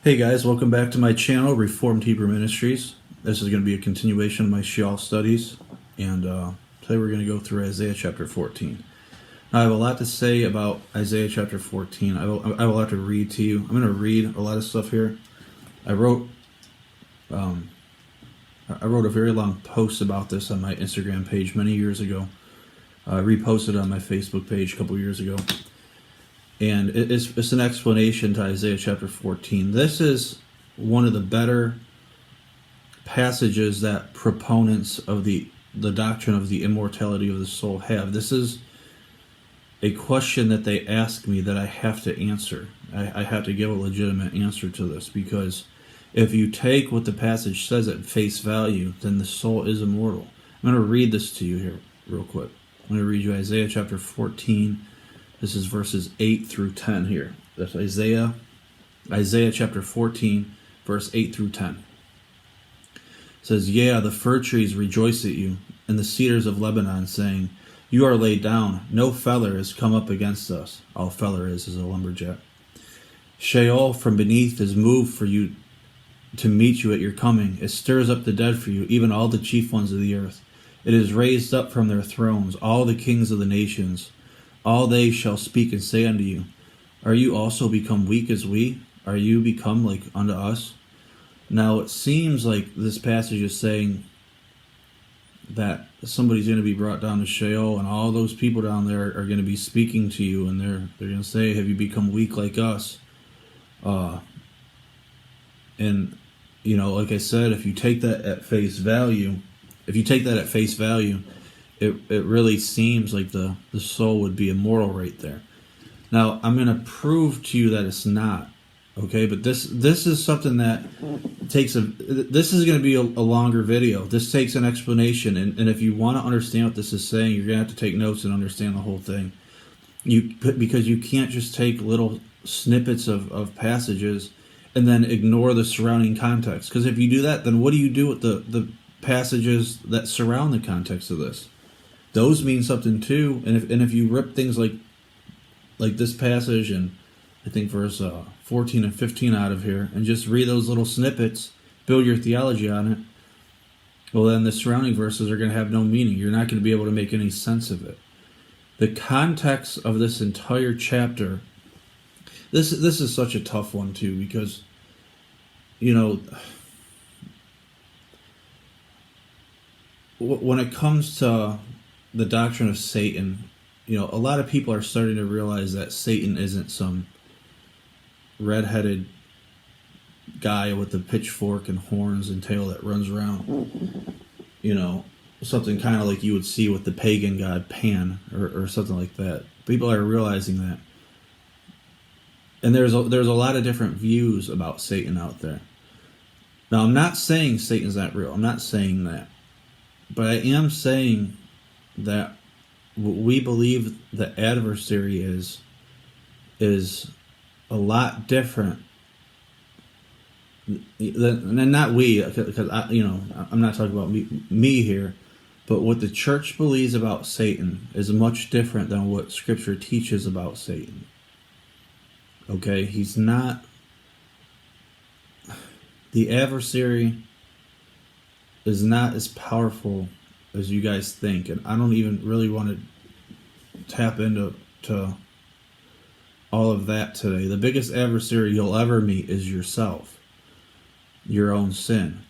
Hey guys, welcome back to my channel, Reformed Hebrew Ministries. This is going to be a continuation of my Sheol studies, and today we're going to go through Isaiah chapter 14. Now, I have a lot to say about Isaiah chapter 14. I have a lot to read to you. I'm going to read a lot of stuff here. I wrote a very long post about this on my Instagram page many years ago. I reposted it on my Facebook page a couple years ago. And it's an explanation to Isaiah chapter 14. This is one of the better passages that proponents of the doctrine of the immortality of the soul have. This is a question that they ask me that I have to answer. I have to give a legitimate answer to this, because if you take what the passage says at face value, then the soul is immortal. I'm going to read this to you here real quick. I'm going to read you Isaiah chapter 14. This is verses 8 through 10 here. That's Isaiah chapter 14, verse 8 through 10. It says, "Yeah, the fir trees rejoice at you, and the cedars of Lebanon, saying, you are laid down. No feller has come up against us." All feller is a lumberjack. "Sheol from beneath is moved for you to meet you at your coming. It stirs up the dead for you, even all the chief ones of the earth. It is raised up from their thrones, all the kings of the nations. All they shall speak and say unto you, are you also become weak as we? Are you become like unto us?" Now it seems like this passage is saying that somebody's going to be brought down to Sheol, and all those people down there are going to be speaking to you, and they're going to say, have you become weak like us? And you know, like I said, if you take that at face value, it really seems like the soul would be immortal right there. Now, I'm going to prove to you that it's not, okay? But this is something that this is going to be a longer video. This takes an explanation, and if you want to understand what this is saying, you're going to have to take notes and understand the whole thing. Because you can't just take little snippets of passages and then ignore the surrounding context. Because if you do that, then what do you do with the passages that surround the context of this? Those mean something too, and if you rip things like this passage and I think verse 14 and 15 out of here, and just read those little snippets, build your theology on it, well then the surrounding verses are going to have no meaning. You're not going to be able to make any sense of it. The context of this entire chapter, this is such a tough one too, because you know, when it comes to the doctrine of Satan, you know, a lot of people are starting to realize that Satan isn't some red-headed guy with a pitchfork and horns and tail that runs around, you know, something kind of like you would see with the pagan god Pan or something like that. People are realizing that. And there's a lot of different views about Satan out there. Now, I'm not saying Satan's not real. I'm not saying that. But I am saying that what we believe the adversary is a lot different than not we, because I'm not talking about me here, but what the church believes about Satan is much different than what Scripture teaches about Satan. Okay, he's not the adversary. Is not as powerful as you guys think, and I don't even really want to tap into all of that today. The biggest adversary you'll ever meet is yourself, your own sin.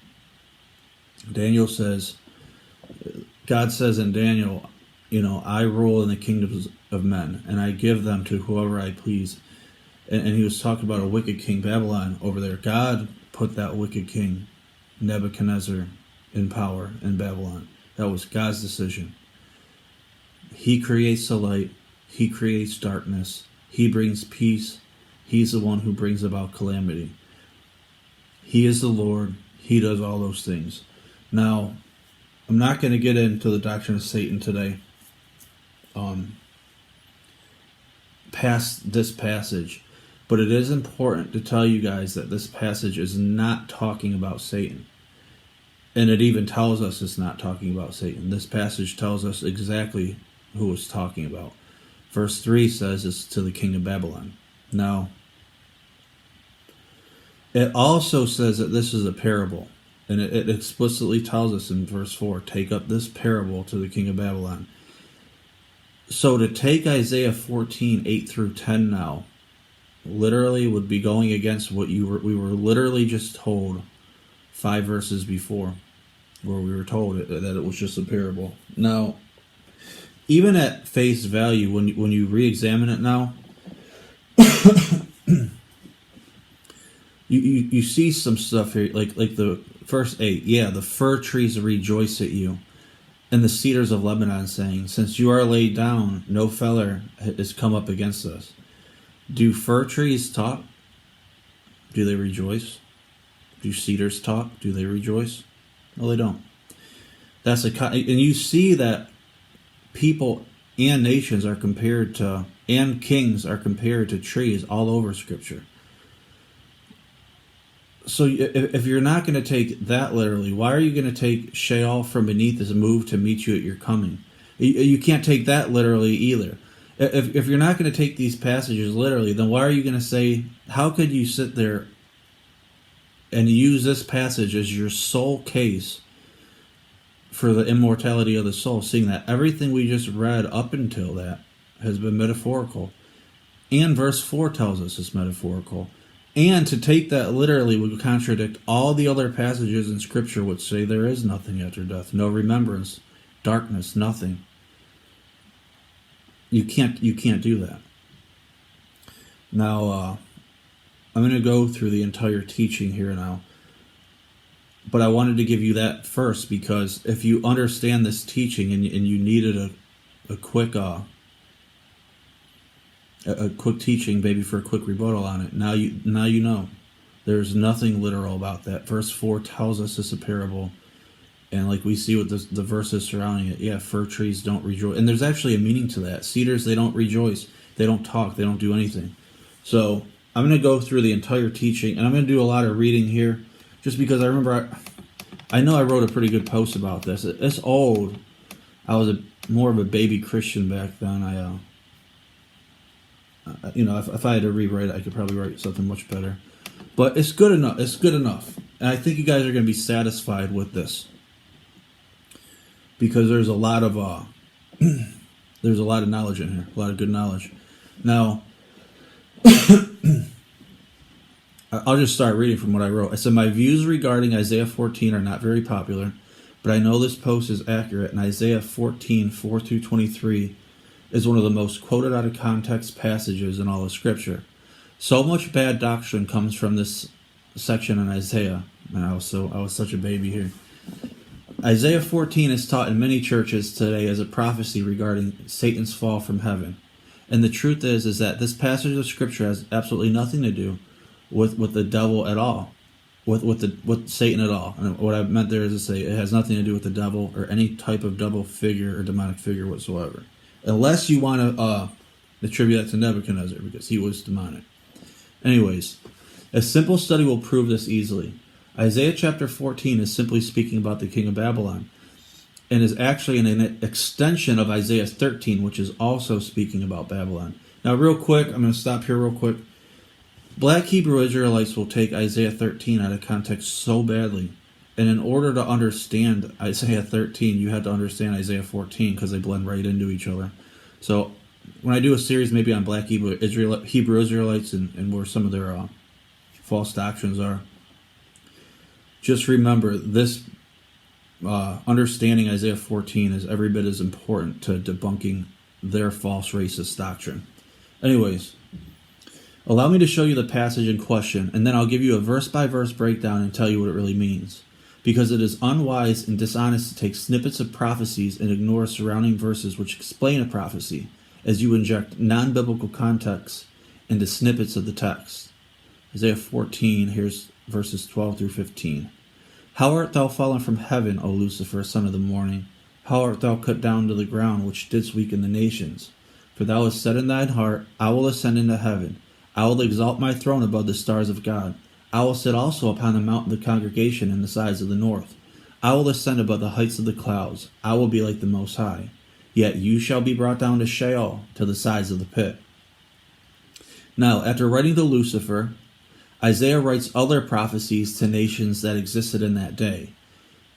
God says in Daniel, you know, I rule in the kingdoms of men, and I give them to whoever I please. And he was talking about a wicked king, Babylon, over there. God put that wicked king, Nebuchadnezzar, in power in Babylon. That was God's decision. He creates the light. He creates darkness. He brings peace. He's the one who brings about calamity. He is the Lord. He does all those things. Now, I'm not going to get into the doctrine of Satan today, past this passage, but it is important to tell you guys that this passage is not talking about Satan. And it even tells us it's not talking about Satan. This passage tells us exactly who it's talking about. Verse 3 says it's to the king of Babylon. Now, It also says that this is a parable. And it explicitly tells us in verse 4, take up this parable to the king of Babylon. So to take Isaiah 14, 8 through 10 now, literally would be going against what we were literally just told 5 verses before, where we were told that it was just a parable. Now, even at face value, when you re-examine it now, you see some stuff here, like the verse 8. Yeah, the fir trees rejoice at you, and the cedars of Lebanon, saying, since you are laid down, no feller has come up against us. Do fir trees talk? Do they rejoice? Do cedars talk? Do they rejoice? No, they don't. And you see that people and nations are compared to, and kings are compared to trees all over Scripture. So if you're not going to take that literally, why are you going to take Sheol from beneath as a move to meet you at your coming? You can't take that literally either. If you're not going to take these passages literally, then why are you going to say, how could you sit there and use this passage as your sole case for the immortality of the soul, seeing that everything we just read up until that has been metaphorical? And verse 4 tells us it's metaphorical. And to take that literally would contradict all the other passages in Scripture which say there is nothing after death, no remembrance, darkness, nothing. You can't do that. Now, I'm going to go through the entire teaching here now. But I wanted to give you that first, because if you understand this teaching and you needed a quick teaching, maybe for a quick rebuttal on it, now you know. There's nothing literal about that. Verse 4 tells us it's a parable. And like we see with the verses surrounding it, yeah, fir trees don't rejoice. And there's actually a meaning to that. Cedars, they don't rejoice. They don't talk. They don't do anything. So I'm going to go through the entire teaching, and I'm going to do a lot of reading here, just because I remember, I know I wrote a pretty good post about this. It's old. I was more of a baby Christian back then. If I had to rewrite it, I could probably write something much better. But it's good enough. It's good enough. And I think you guys are going to be satisfied with this, because there's a lot of knowledge in here, a lot of good knowledge. Now, I'll just start reading from what I wrote. I said, my views regarding Isaiah 14 are not very popular, but I know this post is accurate, and Isaiah 14, 4 through 23 is one of the most quoted out of context passages in all of Scripture. So much bad doctrine comes from this section in Isaiah, and I was such a baby here. Isaiah 14 is taught in many churches today as a prophecy regarding Satan's fall from heaven. And the truth is that this passage of Scripture has absolutely nothing to do with the devil at all, with Satan at all. And what I meant there is to say it has nothing to do with the devil or any type of devil figure or demonic figure whatsoever, unless you want to attribute that to Nebuchadnezzar, because he was demonic. Anyways, a simple study will prove this easily. Isaiah chapter 14 is simply speaking about the king of Babylon, and is actually an extension of Isaiah 13, which is also speaking about Babylon. Now, real quick, I'm going to stop here real quick. Black Hebrew Israelites will take Isaiah 13 out of context so badly. And in order to understand Isaiah 13, you have to understand Isaiah 14, because they blend right into each other. So when I do a series maybe on Black Hebrew Israelites and where some of their false doctrines are, just remember this understanding Isaiah 14 is every bit as important to debunking their false racist doctrine. Anyways, allow me to show you the passage in question, and then I'll give you a verse-by-verse breakdown and tell you what it really means. Because it is unwise and dishonest to take snippets of prophecies and ignore surrounding verses which explain a prophecy, as you inject non-biblical context into snippets of the text. Isaiah 14, here's verses 12 through 15. How art thou fallen from heaven, O Lucifer, son of the morning? How art thou cut down to the ground, which didst weaken the nations? For thou hast said in thine heart, I will ascend into heaven. I will exalt my throne above the stars of God. I will sit also upon the mount of the congregation in the sides of the north. I will ascend above the heights of the clouds. I will be like the Most High. Yet you shall be brought down to Sheol, to the sides of the pit. Now, after writing to Lucifer, Isaiah writes other prophecies to nations that existed in that day,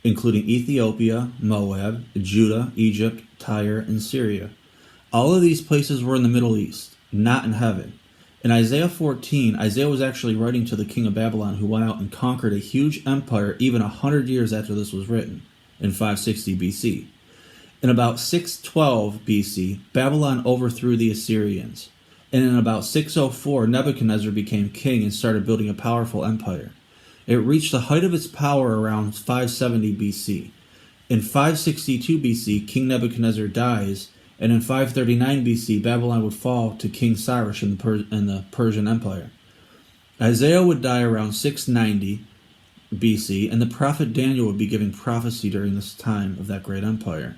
including Ethiopia, Moab, Judah, Egypt, Tyre, and Syria. All of these places were in the Middle East, not in heaven. In Isaiah 14, Isaiah was actually writing to the king of Babylon, who went out and conquered a huge empire even 100 years after this was written, in 560 BC. In about 612 BC, Babylon overthrew the Assyrians. And in about 604, Nebuchadnezzar became king and started building a powerful empire. It reached the height of its power around 570 BC. In 562 BC, King Nebuchadnezzar dies, and in 539 BC, Babylon would fall to King Cyrus in the Persian Empire. Isaiah would die around 690 BC, and the prophet Daniel would be giving prophecy during this time of that great empire.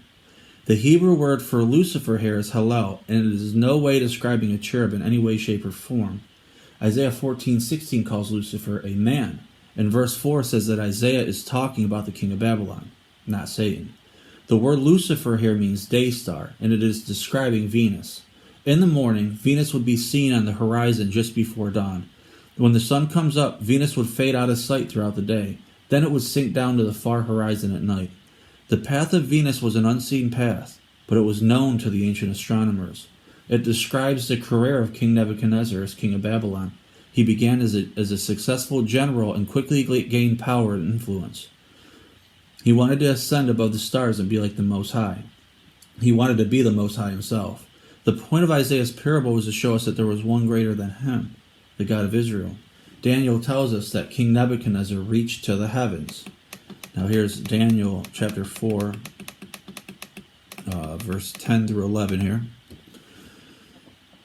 The Hebrew word for Lucifer here is Hallel, and it is no way describing a cherub in any way, shape, or form. Isaiah 14:16 calls Lucifer a man, and verse 4 says that Isaiah is talking about the king of Babylon, not Satan. The word Lucifer here means day star, and it is describing Venus. In the morning, Venus would be seen on the horizon just before dawn. When the sun comes up, Venus would fade out of sight throughout the day. Then it would sink down to the far horizon at night. The path of Venus was an unseen path, but it was known to the ancient astronomers. It describes the career of King Nebuchadnezzar as king of Babylon. He began as a successful general and quickly gained power and influence. He wanted to ascend above the stars and be like the Most High. He wanted to be the Most High himself. The point of Isaiah's parable was to show us that there was one greater than him, the God of Israel. Daniel tells us that King Nebuchadnezzar reached to the heavens. Now here's Daniel chapter 4, verse 10 through 11 here.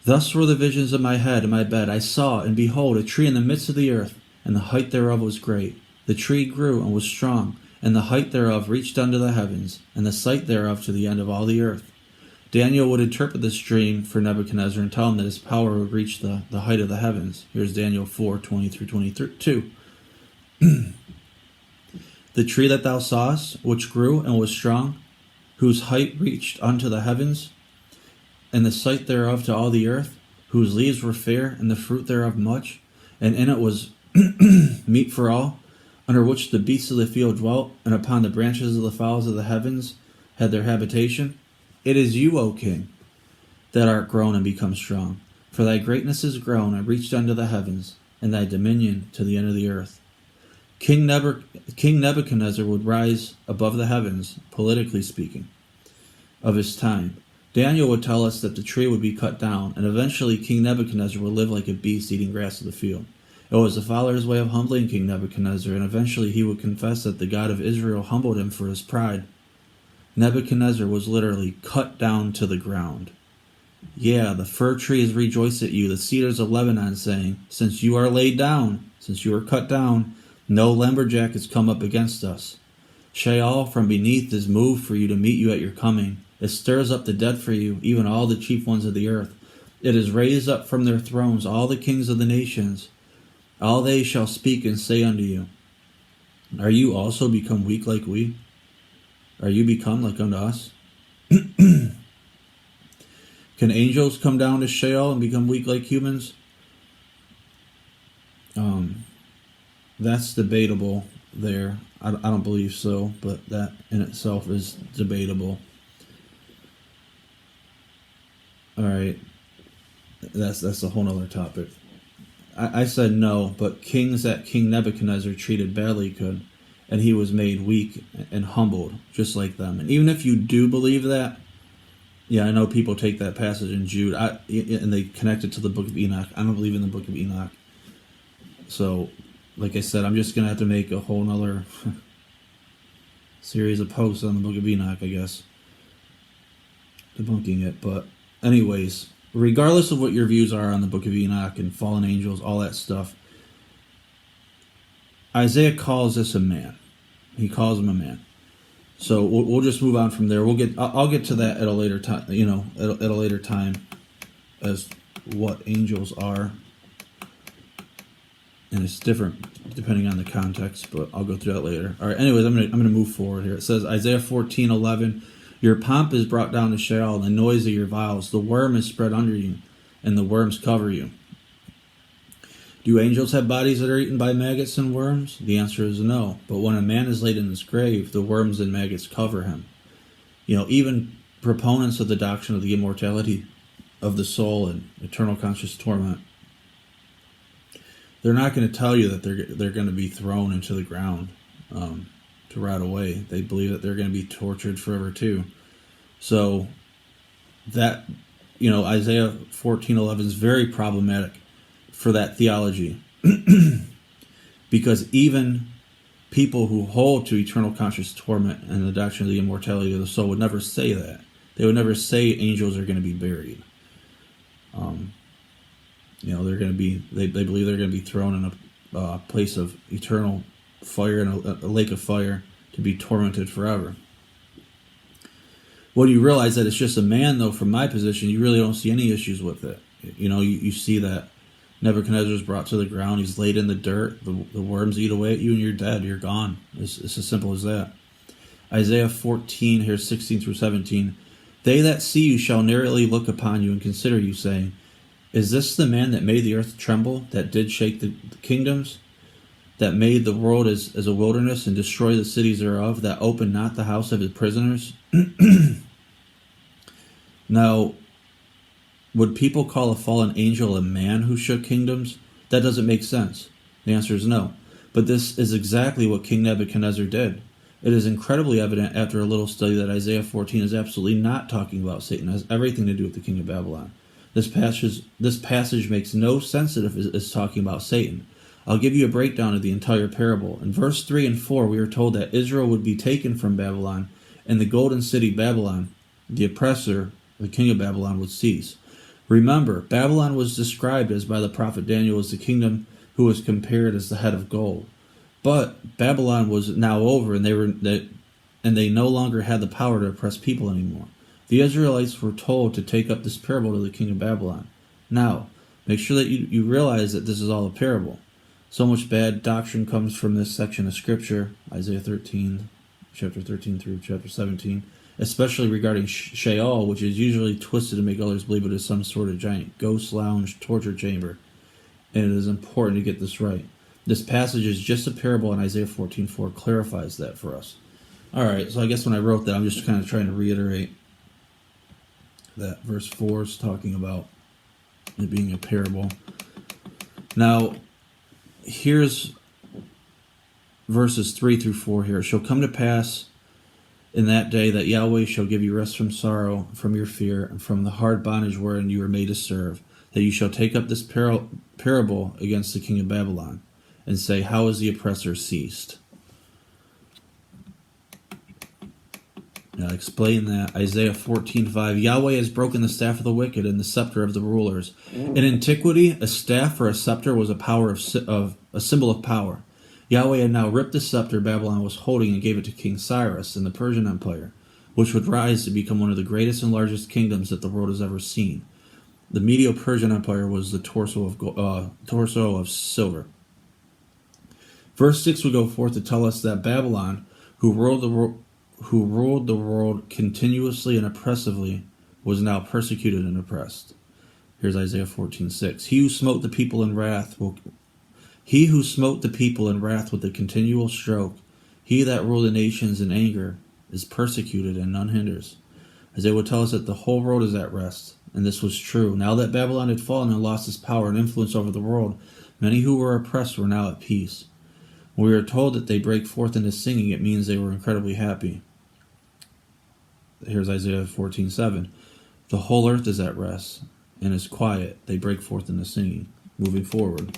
Thus were the visions of my head and my bed. I saw, and behold, a tree in the midst of the earth, and the height thereof was great. The tree grew and was strong, and the height thereof reached unto the heavens, and the sight thereof to the end of all the earth. Daniel would interpret this dream for Nebuchadnezzar and tell him that his power would reach the height of the heavens. Here's Daniel 4:20 through 22. The tree that thou sawest, which grew and was strong, whose height reached unto the heavens, and the sight thereof to all the earth, whose leaves were fair, and the fruit thereof much, and in it was meat for all, under which the beasts of the field dwelt, and upon the branches of the fowls of the heavens had their habitation. It is you, O king, that art grown and become strong. For thy greatness is grown and reached unto the heavens, and thy dominion to the end of the earth. King Nebuchadnezzar would rise above the heavens, politically speaking, of his time. Daniel would tell us that the tree would be cut down, and eventually King Nebuchadnezzar would live like a beast eating grass of the field. It was the Father's way of humbling King Nebuchadnezzar, and eventually he would confess that the God of Israel humbled him for his pride. Nebuchadnezzar was literally cut down to the ground. Yeah, the fir trees rejoice at you, the cedars of Lebanon, saying, since you are laid down, since you are cut down, no lumberjack has come up against us. Sheol from beneath is moved for you to meet you at your coming. It stirs up the dead for you, even all the chief ones of the earth. It has raised up from their thrones all the kings of the nations. All they shall speak and say unto you, are you also become weak like we? Are you become like unto us? Can angels come down to Sheol and become weak like humans? That's debatable there. I don't believe so, but that in itself is debatable. All right, that's a whole other topic. I said no, but kings that King Nebuchadnezzar treated badly could, and he was made weak and humbled, just like them. And even if you do believe that, yeah, I know people take that passage in Jude and they connect it to the book of Enoch. I don't believe in the book of Enoch. So, like I said, I'm just going to have to make a whole nother series of posts on the book of Enoch, I guess, debunking it. But anyways, regardless of what your views are on the book of Enoch and fallen angels, all that stuff, Isaiah calls this a man. He calls him a man. So we'll just move on from there. I'll get to that at a later time. At a later time, as what angels are, and it's different depending on the context. But I'll go through that later. All right. Anyways, I'm gonna move forward here. It says Isaiah 14:11, your pomp is brought down to Sheol, and the noise of your vials. The worm is spread under you, and the worms cover you. Do angels have bodies that are eaten by maggots and worms? The answer is no. But when a man is laid in his grave, the worms and maggots cover him. Even proponents of the doctrine of the immortality of the soul and eternal conscious torment, they're not going to tell you that they're going to be thrown into the ground to rot away. They believe that they're going to be tortured forever too. So that, Isaiah 14:11 is very problematic for that theology. Because even people who hold to eternal conscious torment and the doctrine of the immortality of the soul would never say that. They would never say angels are going to be buried. They're going to be. They believe they're going to be thrown in a place of eternal fire, and a lake of fire, to be tormented forever. When you realize that it's just a man, though, from my position, you really don't see any issues with it. You see that Nebuchadnezzar is brought to the ground. He's laid in the dirt. The worms eat away at you, and you're dead. You're gone. It's as simple as that. Isaiah 14, here 16 through 17. They that see you shall narrowly look upon you and consider you, saying, is this the man that made the earth tremble, that did shake the kingdoms, that made the world as a wilderness and destroy the cities thereof, that opened not the house of his prisoners? Now, would people call a fallen angel a man who shook kingdoms? That doesn't make sense. The answer is no. But this is exactly what King Nebuchadnezzar did. It is incredibly evident after a little study that Isaiah 14 is absolutely not talking about Satan. It has everything to do with the king of Babylon. This passage makes no sense if it's talking about Satan. I'll give you a breakdown of the entire parable. In verse 3 and 4, we are told that Israel would be taken from Babylon, and the golden city Babylon, the oppressor, the king of Babylon, would cease. Remember, Babylon was described as by the prophet Daniel as the kingdom who was compared as the head of gold. But Babylon was now over, and they no longer had the power to oppress people anymore. The Israelites were told to take up this parable to the king of Babylon. Now, make sure that you realize that this is all a parable. So much bad doctrine comes from this section of Scripture, Isaiah 13, chapter 13 through chapter 17, especially regarding Sheol, which is usually twisted to make others believe it is some sort of giant ghost lounge torture chamber. And it is important to get this right. This passage is just a parable, and Isaiah 14:4 clarifies that for us. All right, so I guess when I wrote that, I'm just kind of trying to reiterate that verse 4 is talking about it being a parable. Now, here's verses 3 through 4 here. It shall come to pass in that day that Yahweh shall give you rest from sorrow, from your fear, and from the hard bondage wherein you were made to serve, that you shall take up this parable against the king of Babylon, and say, how is the oppressor ceased? Now explain that. Isaiah 14:5. Yahweh has broken the staff of the wicked and the scepter of the rulers. In antiquity, a staff or a scepter was a symbol of power. Yahweh had now ripped the scepter Babylon was holding and gave it to King Cyrus in the Persian Empire, which would rise to become one of the greatest and largest kingdoms that the world has ever seen. The Medo-Persian Empire was the torso of silver. Verse 6 would go forth to tell us that Babylon, who ruled the world continuously and oppressively, was now persecuted and oppressed. Here's Isaiah 14:6. He who smote the people in wrath with a continual stroke, he that ruled the nations in anger, is persecuted and none hinders. Isaiah would tell us that the whole world is at rest, and this was true. Now that Babylon had fallen and lost its power and influence over the world, many who were oppressed were now at peace. When we are told that they break forth into singing, it means they were incredibly happy. Here's Isaiah 14:7. The whole earth is at rest and is quiet. They break forth into singing. Moving forward.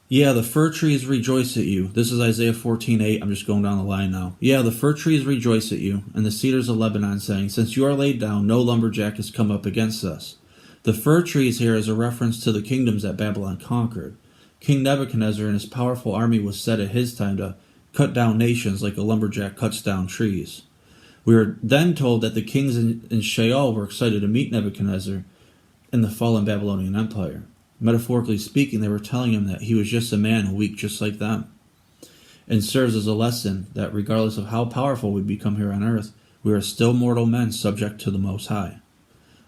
Yeah, the fir trees rejoice at you. This is Isaiah 14:8. I'm just going down the line now. Yeah, the fir trees rejoice at you, and the cedars of Lebanon, saying, since you are laid down, no lumberjack has come up against us. The fir trees here is a reference to the kingdoms that Babylon conquered. King Nebuchadnezzar and his powerful army was set at his time to cut down nations like a lumberjack cuts down trees. We are then told that the kings in Sheol were excited to meet Nebuchadnezzar in the fallen Babylonian Empire. Metaphorically speaking, they were telling him that he was just a man weak just like them, and serves as a lesson that regardless of how powerful we become here on earth, we are still mortal men subject to the Most High.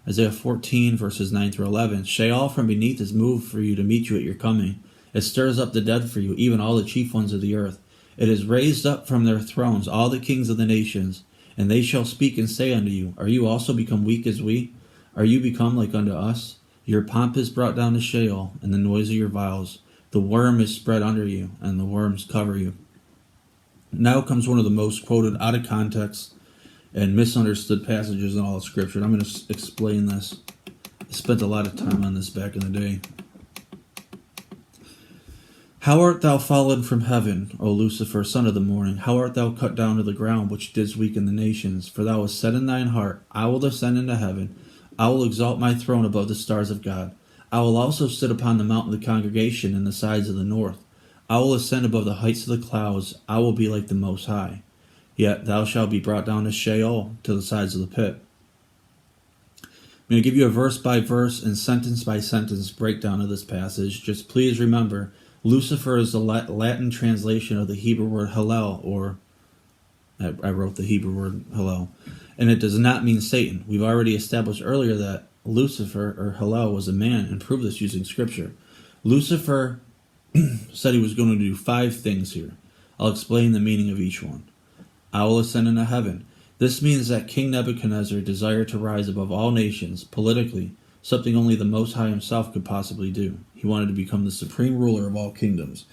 Isaiah 14, verses 9 through 11. Sheol from beneath is moved for you to meet you at your coming. It stirs up the dead for you, even all the chief ones of the earth. It is raised up from their thrones all the kings of the nations, and they shall speak and say unto you, Are you also become weak as we? Are you become like unto us? Your pomp is brought down to Sheol, and the noise of your vials. The worm is spread under you, and the worms cover you. Now comes one of the most quoted out of context and misunderstood passages in all of Scripture. And I'm going to explain this. I spent a lot of time on this back in the day. How art thou fallen from heaven, O Lucifer, son of the morning? How art thou cut down to the ground, which didst weaken the nations? For thou hast said in thine heart, I will ascend into heaven. I will exalt my throne above the stars of God. I will also sit upon the mount of the congregation in the sides of the north. I will ascend above the heights of the clouds. I will be like the Most High. Yet thou shalt be brought down to Sheol, to the sides of the pit. I'm going to give you a verse by verse and sentence by sentence breakdown of this passage. Just please remember, Lucifer is the Latin translation of the Hebrew word Hallel, or I wrote the Hebrew word Hallel, and it does not mean Satan. We've already established earlier that Lucifer, or Hallel, was a man, and proved this using Scripture. Lucifer said he was going to do 5 things here. I'll explain the meaning of each one. I will ascend into heaven. This means that King Nebuchadnezzar desired to rise above all nations, politically, something only the Most High himself could possibly do. He wanted to become the supreme ruler of all kingdoms.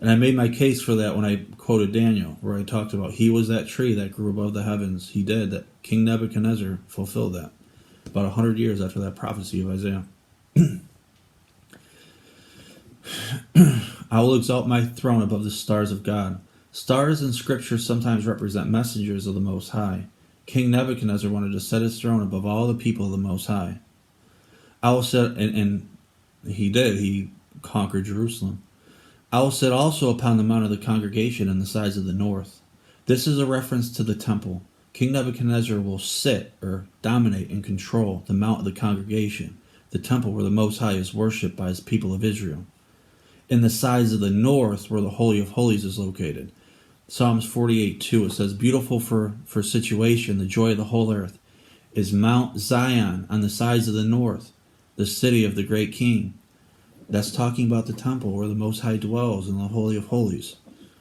And I made my case for that when I quoted Daniel, where I talked about he was that tree that grew above the heavens. He did. That King Nebuchadnezzar fulfilled that about 100 years after that prophecy of Isaiah. I will exalt my throne above the stars of God. Stars in Scripture sometimes represent messengers of the Most High. King Nebuchadnezzar wanted to set his throne above all the people of the Most High. I will set, and he did. He conquered Jerusalem. I will sit also upon the mount of the congregation in the sides of the north. This is a reference to the temple. King Nebuchadnezzar will sit, or dominate and control, the mount of the congregation, the temple where the Most High is worshipped by his people of Israel. In the sides of the north, where the Holy of Holies is located. Psalms 48:2, it says, Beautiful for situation, the joy of the whole earth, is Mount Zion on the sides of the north, the city of the great king. That's talking about the temple where the Most High dwells in the Holy of Holies.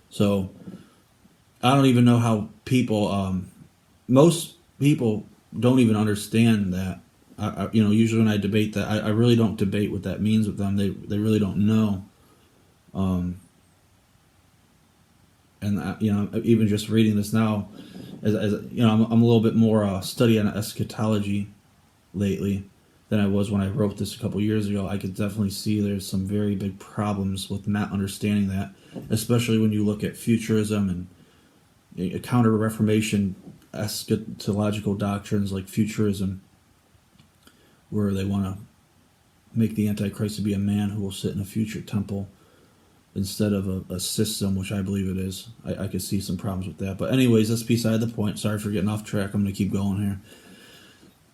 So, I don't even know how people, most people don't even understand that. Usually when I debate that, I really don't debate what that means with them. They really don't know. Even just reading this now, I'm a little bit more study on eschatology lately than I was when I wrote this a couple years ago. I could definitely see there's some very big problems with not understanding that, especially when you look at futurism and counter-Reformation eschatological doctrines like futurism, where they want to make the Antichrist to be a man who will sit in a future temple instead of a system, which I believe it is. I could see some problems with that. But anyways, that's beside the point. Sorry for getting off track. I'm going to keep going here.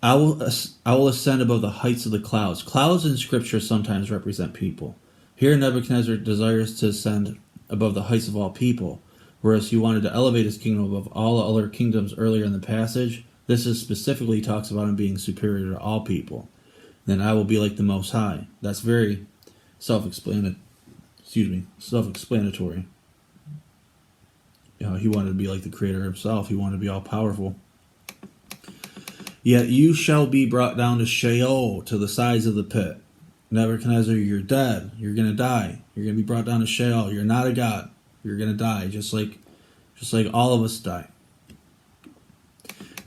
I will ascend above the heights of the clouds. Clouds in Scripture sometimes represent people. Here Nebuchadnezzar desires to ascend above the heights of all people, whereas he wanted to elevate his kingdom above all other kingdoms earlier in the passage. This is specifically talks about him being superior to all people. Then I will be like the Most High. That's very self-explanatory. He wanted to be like the Creator himself. He wanted to be all-powerful. Yet you shall be brought down to Sheol, to the sides of the pit. Nebuchadnezzar, you're dead. You're going to die. You're going to be brought down to Sheol. You're not a god. You're going to die, just like all of us die.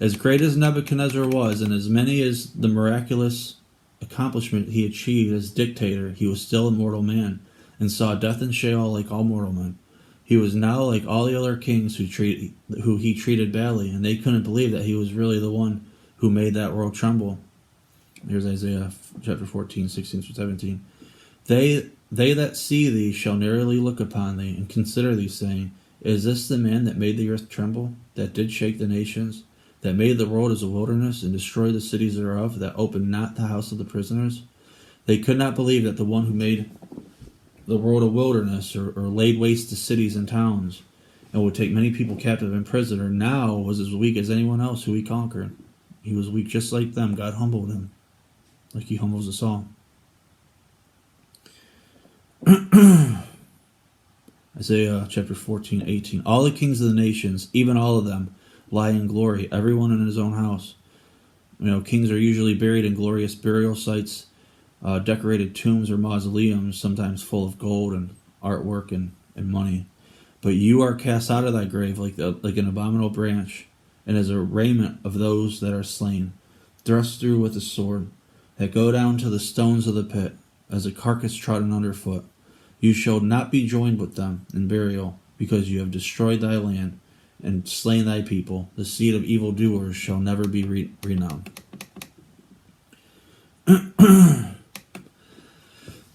As great as Nebuchadnezzar was, and as many as the miraculous accomplishment he achieved as dictator, he was still a mortal man, and saw death in Sheol like all mortal men. He was now like all the other kings who he treated badly, and they couldn't believe that he was really the one who made that world tremble. Here's Isaiah chapter 14, 16 through 17. They that see thee shall narrowly look upon thee, and consider thee, saying, Is this the man that made the earth tremble, that did shake the nations, that made the world as a wilderness, and destroyed the cities thereof, that opened not the house of the prisoners? They could not believe that the one who made the world a wilderness, or laid waste the cities and towns, and would take many people captive and prisoner, now was as weak as anyone else who he conquered. He was weak just like them. God humbled him. like he humbles us all. Isaiah chapter 14:18. All the kings of the nations, even all of them, lie in glory, everyone in his own house. Kings are usually buried in glorious burial sites, decorated tombs or mausoleums, sometimes full of gold and artwork and money. But you are cast out of thy grave like an abominable branch, and as a raiment of those that are slain, thrust through with a sword, that go down to the stones of the pit, as a carcass trodden underfoot. You shall not be joined with them in burial, because you have destroyed thy land and slain thy people. The seed of evildoers shall never be renowned.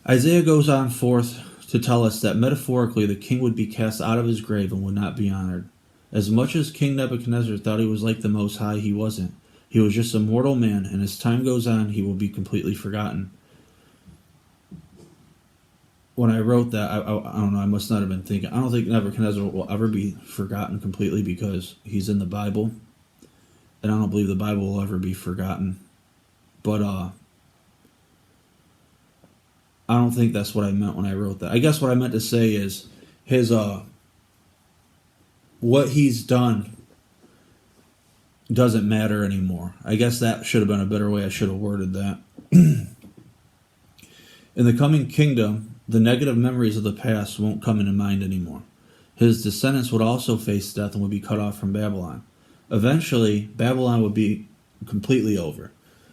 Isaiah goes on forth to tell us that metaphorically the king would be cast out of his grave and would not be honored. As much as King Nebuchadnezzar thought he was like the Most High, he wasn't. He was just a mortal man, and as time goes on, he will be completely forgotten. When I wrote that, I don't know, I must not have been thinking. I don't think Nebuchadnezzar will ever be forgotten completely because he's in the Bible, and I don't believe the Bible will ever be forgotten. But I don't think that's what I meant when I wrote that. I guess what I meant to say is his what he's done doesn't matter anymore. I guess that should have been a better way I should have worded that. In the coming kingdom, the negative memories of the past won't come into mind anymore. His descendants would also face death and would be cut off from Babylon. Eventually, Babylon would be completely over.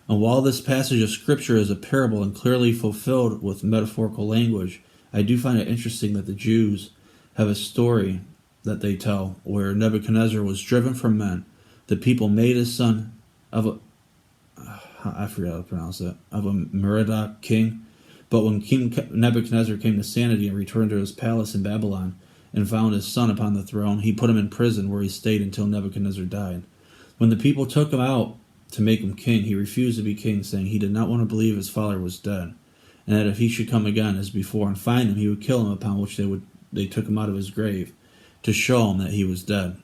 And while this passage of Scripture is a parable and clearly fulfilled with metaphorical language, I do find it interesting that the Jews have a story that they tell where Nebuchadnezzar was driven from men. The people made his son of I forgot how to pronounce that, of a Merodach king. But when King Nebuchadnezzar came to sanity and returned to his palace in Babylon and found his son upon the throne, he put him in prison where he stayed until Nebuchadnezzar died. When the people took him out to make him king, he refused to be king, saying he did not want to believe his father was dead, and that if he should come again as before and find him, he would kill him, upon which they took him out of his grave to show him that he was dead.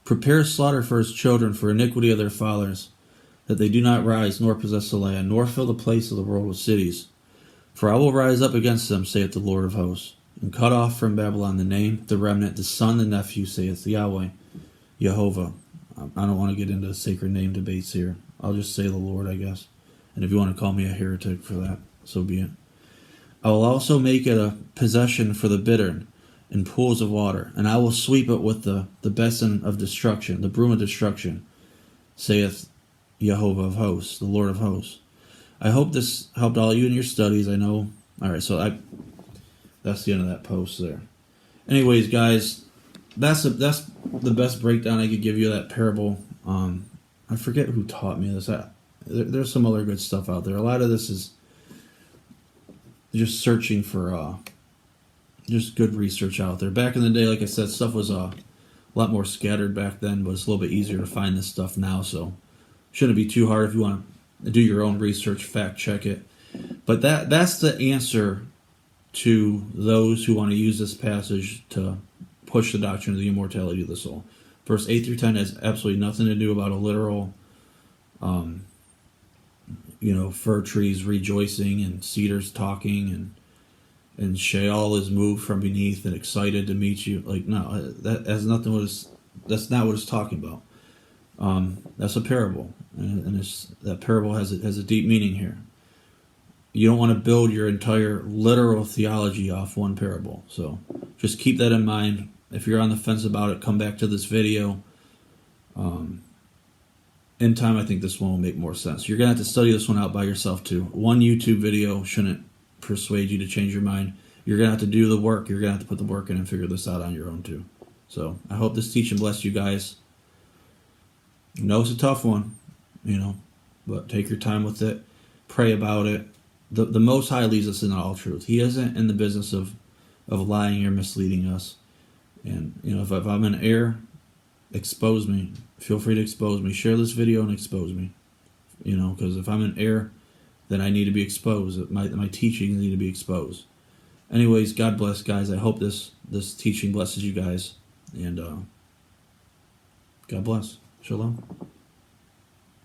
Prepare slaughter for his children for iniquity of their fathers, that they do not rise nor possess the land, nor fill the place of the world with cities. For I will rise up against them, saith the Lord of hosts, and cut off from Babylon the name, the remnant, the son, the nephew, saith Yahweh, Jehovah. I don't want to get into sacred name debates here. I'll just say the Lord, I guess. And if you want to call me a heretic for that, so be it. I will also make it a possession for the bittern and pools of water, and I will sweep it with the besom of destruction, the broom of destruction, saith Jehovah of hosts, the Lord of hosts. I hope this helped all you in your studies. I know. All right, so that's the end of that post there. Anyways, guys, that's the best breakdown I could give you of that parable. I forget who taught me this. There's some other good stuff out there. A lot of this is just searching for just good research out there. Back in the day, like I said, stuff was a lot more scattered back then, but it's a little bit easier to find this stuff now, so shouldn't be too hard if you want to do your own research, fact check it. But that's the answer to those who want to use this passage to push the doctrine of the immortality of the soul. Verse 8 through 10 has absolutely nothing to do about a literal fir trees rejoicing and cedars talking and Sheol is moved from beneath and excited to meet you. Like, no, that has nothing that's not what it's talking about. That's a parable, and that parable has a deep meaning here. You don't want to build your entire literal theology off one parable, so just keep that in mind. If you're on the fence about it, come back to this video. In time, I think this one will make more sense. You're going to have to study this one out by yourself, too. One YouTube video shouldn't persuade you to change your mind. You're going to have to do the work. You're going to have to put the work in and figure this out on your own, too. So I hope this teaching blessed you guys. I know it's a tough one, but take your time with it. Pray about it. The Most High leads us in all truth. He isn't in the business of lying or misleading us. And, if I'm in error, expose me. Feel free to expose me. Share this video and expose me. Because if I'm in error, then I need to be exposed. My teachings need to be exposed. Anyways, God bless, guys. I hope this teaching blesses you guys. And God bless. Shalom.